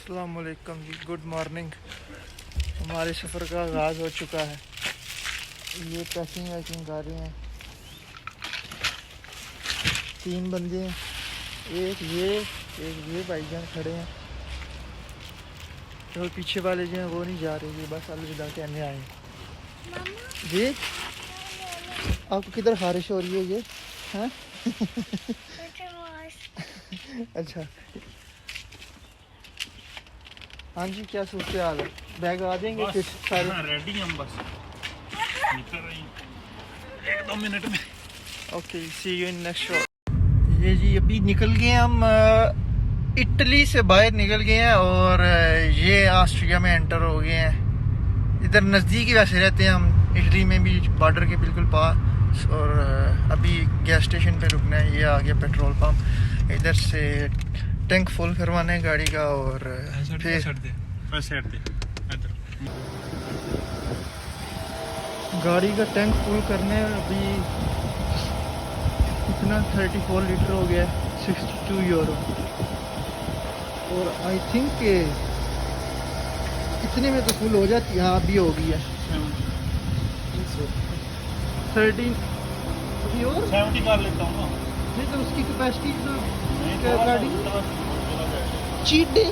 अस्सलाम वालेकुम जी, good morning. हमारे सफ़र का आगाज़ हो चुका है। ये पैकिंग वैकिंग कर रहे हैं, 3 बंदे हैं, एक ये भाईजान खड़े हैं और पीछे वाले जो हैं वो नहीं जा रहे, ये बस अलविदा कहने आए हैं। जी आपको किधर बारिश हो रही है ये? हाँ अच्छा हाँ जी, क्या सूरत हाल है? बैग आ जाएंगे फिर सारे? रेडी हम बस निकल रही हैं 1-2 मिनट में। Okay, see you in next shot. ये जी अभी निकल गए हम, इटली से बाहर निकल गए हैं और ये ऑस्ट्रिया में एंटर हो गए हैं। इधर नज़दीक ही वैसे रहते हैं हम, इटली में भी बॉर्डर के बिल्कुल पास। और अभी गैस स्टेशन पे रुकना है। ये आ गया पेट्रोल पंप, इधर से टैंक फुल करवाना है गाड़ी का और फिर गाड़ी का टैंक फुल करने अभी इतना 34 लीटर हो गया है, 62 यूरो। और आई थिंक इतने में तो फुल हो जाती है। हाँ अभी हो गई है 13 अभी और 70 कर लेता हूँ ना। नहीं तो उसकी कैपेसिटी तो गाड़ी चीट डे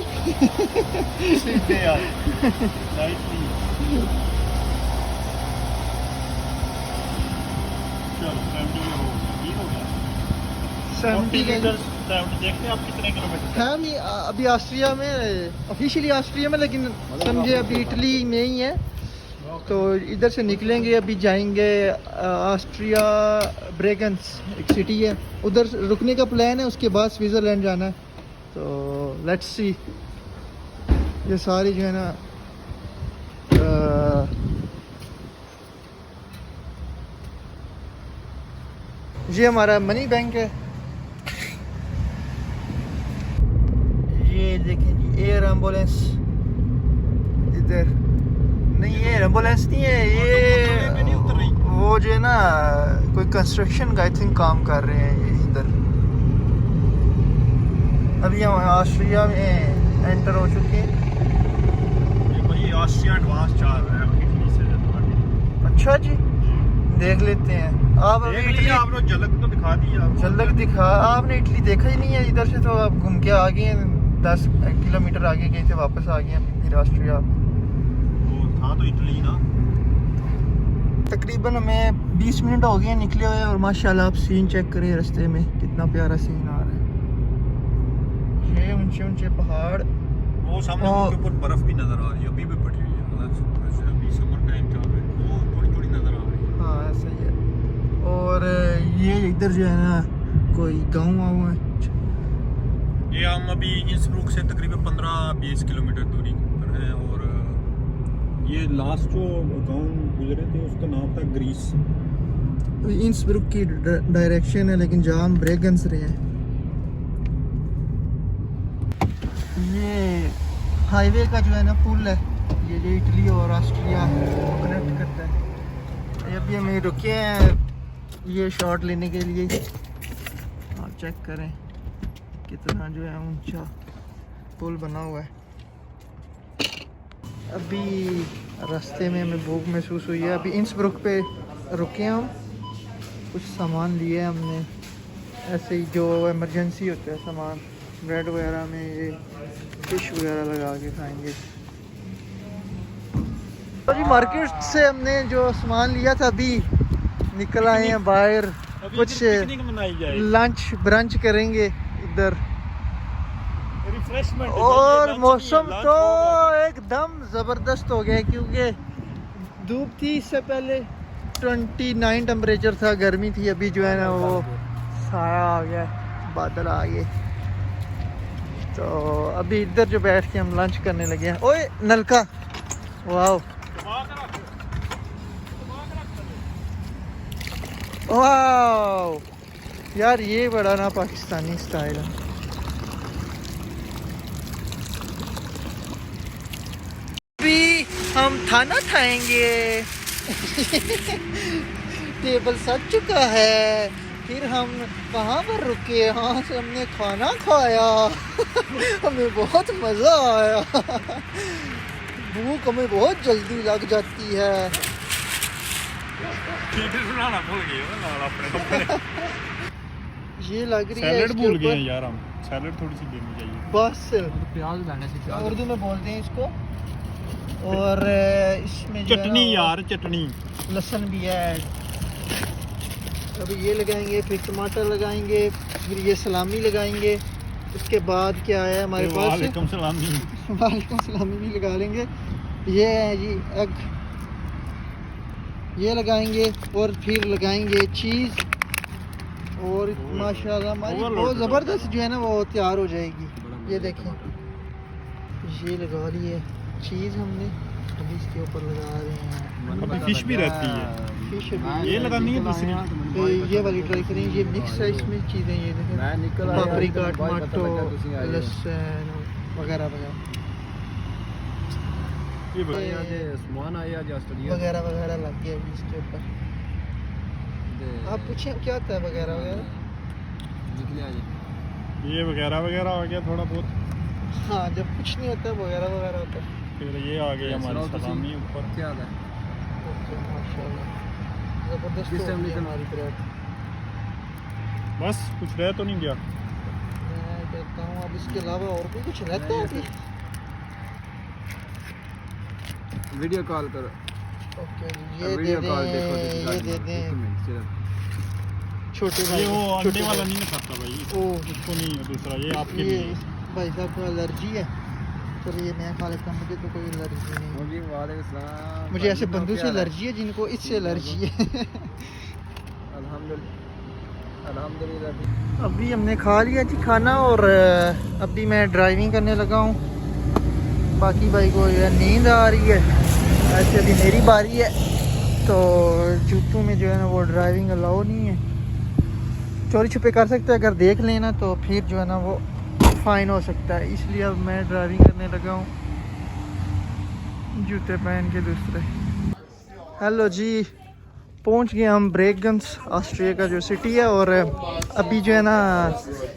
सीधे यार लाइटली चलो 70 हो गया 70 लीटर 70। देखते हैं आप कितने किलोमीटर हाँ मैं अभी ऑस्ट्रिया में, ऑफिशियली ऑस्ट्रिया में, लेकिन समझे अभी इटली में ही है। तो इधर से निकलेंगे, अभी जाएंगे ऑस्ट्रिया ब्रेगन्स, एक सिटी है, उधर रुकने का प्लान है। उसके बाद स्विट्ज़रलैंड जाना है। तो लेट्स सी। ये सारी जो है ना ये हमारा मनी बैंक है। ये देखें जी, एयर एम्बुलेंस इधर नहीं, ये एम्बुलेंस नहीं है, ये वो जो है ना कोई कंस्ट्रक्शन का आई थिंक काम कर रहे हैं ये इधर। अभी हम ऑस्ट्रिया में एंटर हो चुके हैं। भाई ऑस्ट्रिया एडवांस चल रहा है इटली से ज़्यादा। अच्छा जी, देख लेते हैं। आप इटली आप लोग झलक तो दिखा दी आप। झलक दिखा, आपने इटली देखा ही नहीं है इधर से, तो आप घूम के आ गए हैं। 10 किलोमीटर आगे गए थे, वापस आ गए फिर ऑस्ट्रिया। हाँ तो इटली ना। तकरीबन हमें 20 मिनट हो गए निकले हुए और माशाल्लाह आप सीन चेक करें रास्ते में, कितना प्यारा सीन आ रहा है। ये ऊंचे ऊंचे पहाड़, वो सामने उनके ऊपर बर्फ भी नजर आ रही है, अभी भी पड़ी हुई है। अभी समर टाइम चल रहा है, वो थोड़ी थोड़ी नजर आ रही है। हाँ ऐसा ही है। और ये इधर जो है ना कोई गाँव वाँव है। ये हम अभी इंसब्रुक से तकरीबन 15-20 किलोमीटर दूरी पर हैं। और ये लास्ट जो गांव गुजरे थे उसका नाम था ग्रीस। इंसब्रुक की डायरेक्शन है, लेकिन जहाँ हम ब्रेगन्स रहे हैं। ये हाईवे का जो है ना पुल है, ये जो इटली और ऑस्ट्रिया को कनेक्ट करता है। ये अभी हम रुके हैं ये शॉट लेने के लिए। आप चेक करें कितना जो है ऊंचा पुल बना हुआ है। अभी रास्ते में हमें भूख महसूस हुई है। अभी इंसब्रुक पे रुके हैं हम, कुछ सामान लिए हमने ऐसे ही जो इमरजेंसी होता है सामान, ब्रेड वगैरह में ये फिश वगैरह लगा के खाएंगे। तो जी मार्केट से हमने जो सामान लिया था, अभी निकल आए हैं बाहर, कुछ लंच ब्रंच करेंगे इधर। और मौसम तो एकदम ज़बरदस्त हो गया, क्योंकि धूप थी इससे पहले 29 टेम्परेचर था, गर्मी थी। अभी जो है ना वो साया आ गया, बादल आ गए। तो अभी इधर जो बैठ के हम लंच करने लगे हैं। ओए नलका, वाह वाह यार, ये बड़ा ना पाकिस्तानी स्टाइल है। अभी हम खाना खाएंगे टेबल सज चुका है, फिर हम कहाँ पर रुके, यहाँ से हमने खाना खाया हमें बहुत मज़ा आया भूख हमें बहुत जल्दी लग जाती है। ये लग रही है सैलेड इसके भूल गए ऊपर। हैं यार हम, सैलेड थोड़ी सी देनी चाहिए। बस प्याज डालने से प्याज उर्दू में बोलते हैं इसको। और इसमें जो है चटनी ना यार, चटनी। लहसुन भी है। अभी ये लगाएंगे, फिर टमाटर लगाएंगे, फिर ये सलामी लगाएंगे। उसके बाद क्या है हमारे पास, वालेकुम सलामी। वालेकुम सलामी भी लगा लेंगे। ये है जी एग, ये लगाएंगे और फिर लगाएंगे चीज़। और माशाल्लाह हमारी बहुत ज़बरदस्त जो है ना वो तैयार हो जाएगी। ये देखें, ये लगा लिए चीज़ हमने, अभी इसके ऊपर लगा रहे हैं। अभी फिश भी रहती है, फिश ये लगानी है दूसरी। तो ये वाली ट्राई करें। ये मिक्स है इसमें चीज़ें, ये देखें पापरिका, टमाटो, लहसुन वगैरह वगैरह वगैरह वगैरह लग गया अभी इसके ऊपर। आप पूछें क्या होता है वगैरह वगैरह? ये वगैरह वगैरह आ गया थोड़ा बहुत। हाँ, जब कुछ नहीं होता है वगैरह वगैरह होता है। फिर ये आ गई हमारी सलामी ऊपर। क्या है ओके, माशाल्लाह ज़बरदस्त हो गई हमारी ब्रेड। बस कुछ रह तो नहीं गया। मैं कहता हूँ अब इसके अलावा और भी कुछ रहता है अभी। वीडियो कॉल करो। ओके, ये दे वीडियो दें, कॉल देखो, ये दे दें छोटे भाई। ये वो छोटे अंडे वाला भाई। नहीं ना खाता भाई, ओ, उसको नहीं, दूसरा ये आपके ये लिए। भाई साहब को एलर्जी है, तो ये मैं खा लेता हूँ, मुझे तो कोई एलर्जी नहीं है। मुझे ऐसे बंदों से एलर्जी है जिनको इससे एलर्जी है। अल्हम्दुलिल्लाह। अभी हमने खा लिया जी खाना और अभी मैं ड्राइविंग करने लगा हूँ। बाकी भाई को जो है नींद आ रही है, ऐसे अभी मेरी बारी है। तो जूतों में जो है ना वो ड्राइविंग अलाउ नहीं है, चोरी छुपे कर सकते हैं, अगर देख लेना तो फिर जो है ना वो फ़ाइन हो सकता है। इसलिए अब मैं ड्राइविंग करने लगा हूँ जूते पहन के दूसरे। हेलो जी, पहुँच गए हम ब्रेकगंज, ऑस्ट्रिया का जो सिटी है। और अभी जो है ना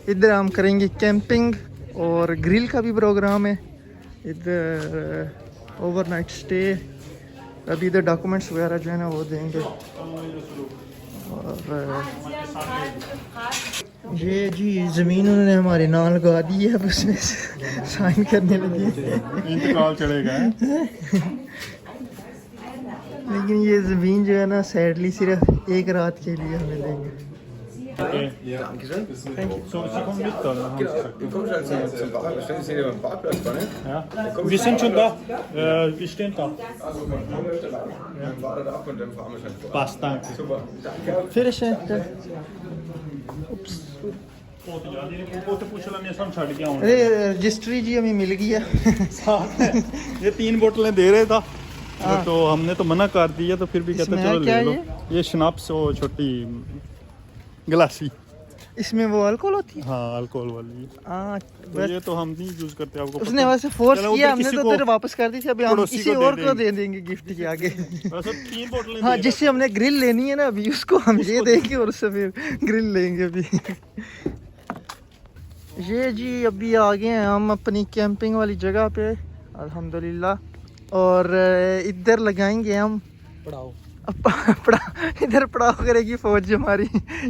इधर हम करेंगे कैंपिंग और ग्रिल का भी प्रोग्राम है इधर, ओवरनाइट स्टे। अभी इधर डॉक्यूमेंट्स वगैरह जो है ना वो देंगे। और ये जी ज़मीन उन्होंने हमारे नाम लगा दी है, अब उसमें साइन करने लगे। इंतकाल चढ़ेगा। लेकिन ये ज़मीन जो है ना सैडली सिर्फ एक रात के लिए हमें देंगे। So, Sie kommen mit dann. Du kommst als zum Parkplatz, stellen Sie dir beim Parkplatz vor, ne? Ja. Wir sind schon da. Wir stehen da. Dann wartet ab und dann fahren wir schon vor. Passt, danke. Super, danke. फिर से पोते पूछ लेने हम छड़ गया हूं। अरे रजिस्ट्री जी हमें मिल गई है। साथ में ये 3 बोतलें दे रहे था, तो हमने तो मना कर दिया, तो फिर भी कहते इसमें चलो है क्या ले लो। ये शनाप्स वो छोटी गिलासी। इसमें वो अल्कोहल होती है। हाँ, अल्कोहल वाली। हाँ, तो ये तो हम नहीं यूज करते, आपको उसने पता वैसे फोर्स चलो, किया, उधर हमने किसी तो को- तेरे वापस कर दी थी। अभी हम पड़ोसी किसी को और दे को दे देंगे गिफ्ट के आगे। वैसे 3 बोतलें हाँ, दे जिससे हमने ग्रिल लेनी है ना अभी, उसको हम ये देंगे और उससे फिर ग्रिल लेंगे अभी। ये जी अभी आ गए हैं हम अपनी कैंपिंग वाली जगह पे अल्हम्दुलिल्लाह। और इधर लगाएंगे हम पढ़ाओ। इधर पड़ाव करेगी फौज हमारी।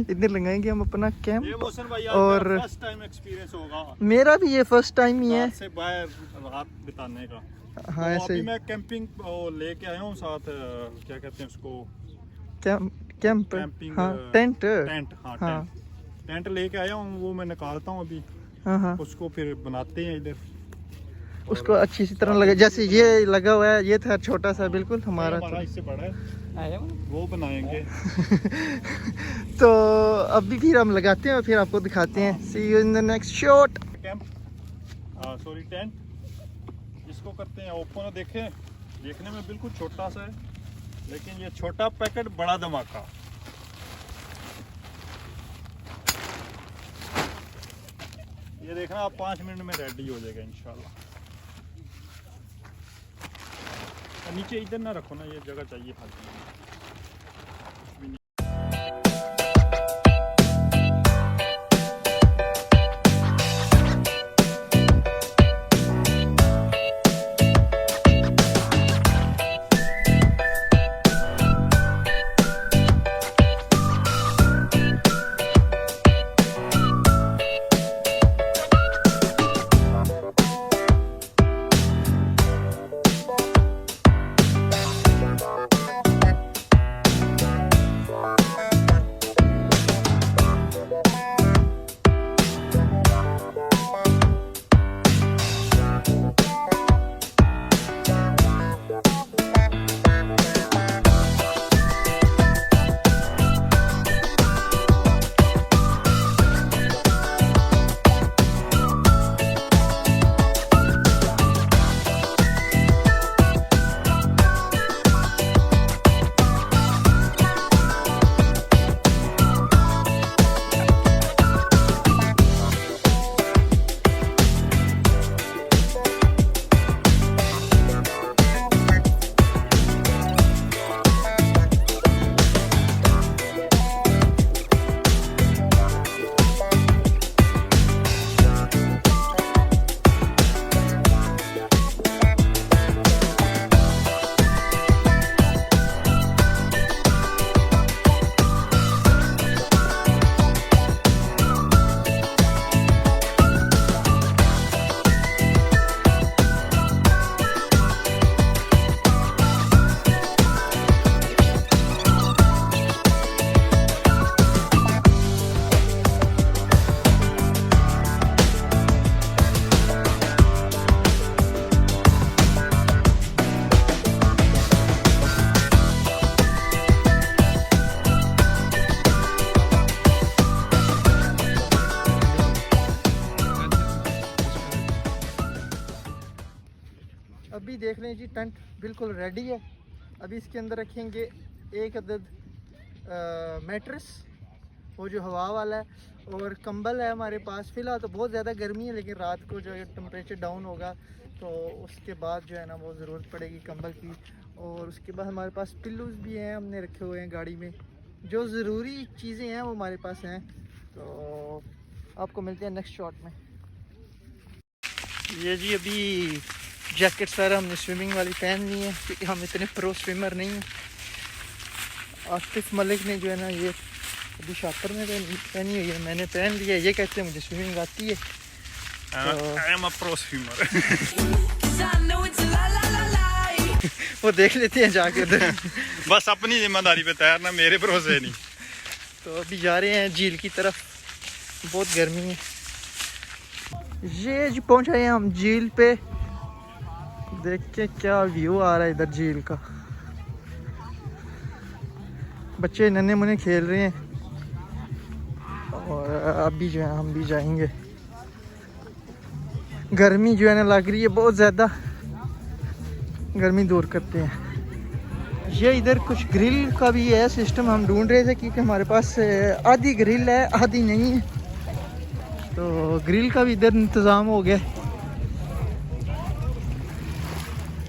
इधर लगाएंगे हम अपना ये कैंप। मोहसिन भाई और फर्स्ट टाइम एक्सपीरियंस होगा मेरा भी ये फर्स्ट टाइम ही है। घर से बाहर रात बिताने का। हाँ, तो ऐसे अभी ही मैं कैंपिंग लेके आया हूँ साथ, क्या कहते हैं उसको, कैंप। कैंपिंग हाँ, टेंट। टेंट। हाँ, हाँ। टेंट लेके आया हूँ, वो मैं निकालता हूँ अभी, हाँ हाँ, उसको फिर बनाते हैं इधर। उसको अच्छी सी तरह लगे, जैसे ये लगा हुआ है, ये था छोटा सा बिल्कुल हमारा हमारा इससे बड़ा है, वो बनाएंगे। तो अभी फिर हम लगाते हैं और फिर आपको दिखाते हैं। See you in the next shot. Camp, sorry tent, इसको करते हैं ओपन। देखें, देखने में बिल्कुल छोटा सा है, लेकिन ये छोटा पैकेट बड़ा धमाका। ये देखना, आप 5 मिनट में रेडी हो जाएगा इंशाल्लाह। नीचे इधर ना रखो ना, ये जगह चाहिए फालतू। अभी देख लें जी, टेंट बिल्कुल रेडी है। अभी इसके अंदर रखेंगे एक अदद मैट्रेस, वो जो हवा वाला है, और कंबल है हमारे पास। फ़िलहाल तो बहुत ज़्यादा गर्मी है, लेकिन रात को जो है टेम्परेचर डाउन होगा तो उसके बाद जो है ना वो ज़रूरत पड़ेगी कंबल की। और उसके बाद हमारे पास पिल्लूज़ भी हैं, हमने रखे हुए हैं गाड़ी में। जो ज़रूरी चीज़ें हैं वो हमारे पास हैं। तो आपको मिलते हैं नेक्स्ट शॉट में। ये जी अभी जैकेट सारा हमने स्विमिंग वाली पहन ली है, क्योंकि हम इतने प्रो स्विमर नहीं हैं। आसिफ मलिक ने जो है ना ये अभी शापर में पहनी हुई है, मैंने पहन लिया है। ये कहते हैं मुझे स्विमिंग आती है। I am a pro swimmer. वो देख लेते हैं जाके उधर। बस अपनी जिम्मेदारी पे तैरना, मेरे भरोसे नहीं। तो अभी जा रहे हैं झील की तरफ, बहुत गर्मी है। ये जी पहुंच गए हैं हम झील पे। देख के क्या व्यू आ रहा है इधर झील का। बच्चे नन्हे मुन्ने खेल रहे हैं और अभी जो है हम भी जाएंगे। गर्मी जो है ना लग रही है बहुत ज़्यादा, गर्मी दूर करते हैं। ये इधर कुछ ग्रिल का भी है सिस्टम, हम ढूंढ रहे थे क्योंकि हमारे पास आधी ग्रिल है आधी नहीं है, तो ग्रिल का भी इधर इंतज़ाम हो गया।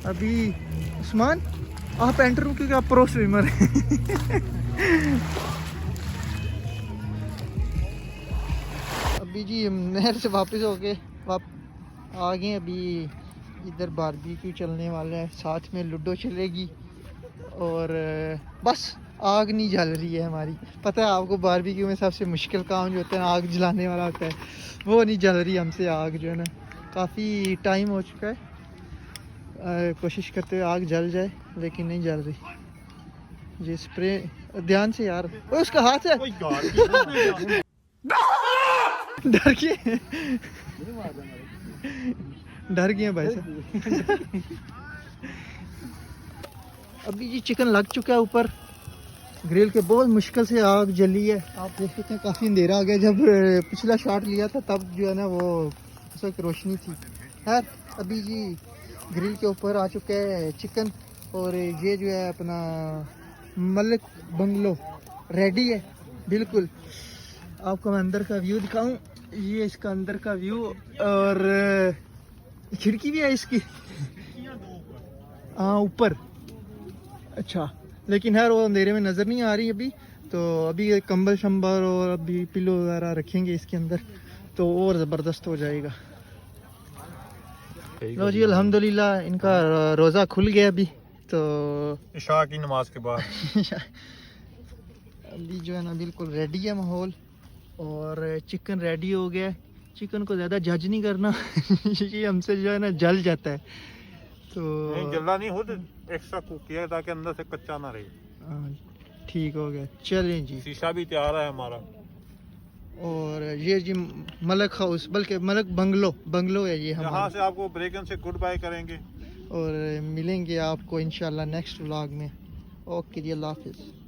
अभी उस्मान आप एंटर हो क्योंकि आप प्रो स्विमर हैं। अभी जी हम नहर से वापस हो गए, आ गए। अभी इधर बारबेक्यू चलने वाला है, साथ में लूडो चलेगी और बस आग नहीं जल रही है हमारी। पता है आपको बारबेक्यू में सबसे मुश्किल काम जो होता है आग जलाने वाला होता है, वो नहीं जल रही हमसे आग जो है ना। काफ़ी टाइम हो चुका है कोशिश करते हुए आग जल जाए, लेकिन नहीं जल रही। ये स्प्रे ध्यान से यार, ओए उसका हाथ है। डर गए, डर गए भाई साहब। अभी जी चिकन लग चुका है ऊपर ग्रिल के, बहुत मुश्किल से आग जली है। आप देख सकते हैं काफ़ी अंधेरा आ गया। जब पिछला शॉट लिया था तब जो है ना वो उस वक्त रोशनी थी। खैर अभी जी ग्रिल के ऊपर आ चुका है चिकन, और ये जो है अपना मलिक बंगलो रेडी है बिल्कुल। आपको मैं अंदर का व्यू दिखाऊं, ये इसका अंदर का व्यू, और खिड़की भी है इसकी। हाँ ऊपर, अच्छा, लेकिन यार वो अंधेरे में नज़र नहीं आ रही अभी। तो अभी कंबल शंबर और अभी पिलो वगैरह रखेंगे इसके अंदर तो और ज़बरदस्त हो जाएगा। लो जी अल्हम्दुलिल्लाह इनका रोज़ा खुल गया अभी तो इशा की नमाज के बाद। अभी जो है ना बिल्कुल रेडी है माहौल, और चिकन रेडी हो गया है। चिकन को ज़्यादा जज नहीं करना ये हमसे जो है ना जल जाता है, तो नहीं जल्दा नहीं, खुद एक्स्ट्रा कुक किया ताकि अंदर से कच्चा ना रहे। हाँ, ठीक हो गया। चलें जी, शीशा भी तैयार है हमारा। और ये जी मलक हाउस, बल्कि मलक बंगलो है ये यहाँ हमारा। से आपको ब्रेकन से गुड बाय करेंगे और मिलेंगे आपको इंशाल्लाह नेक्स्ट व्लॉग में। ओके जी, अल्लाह हाफिज़।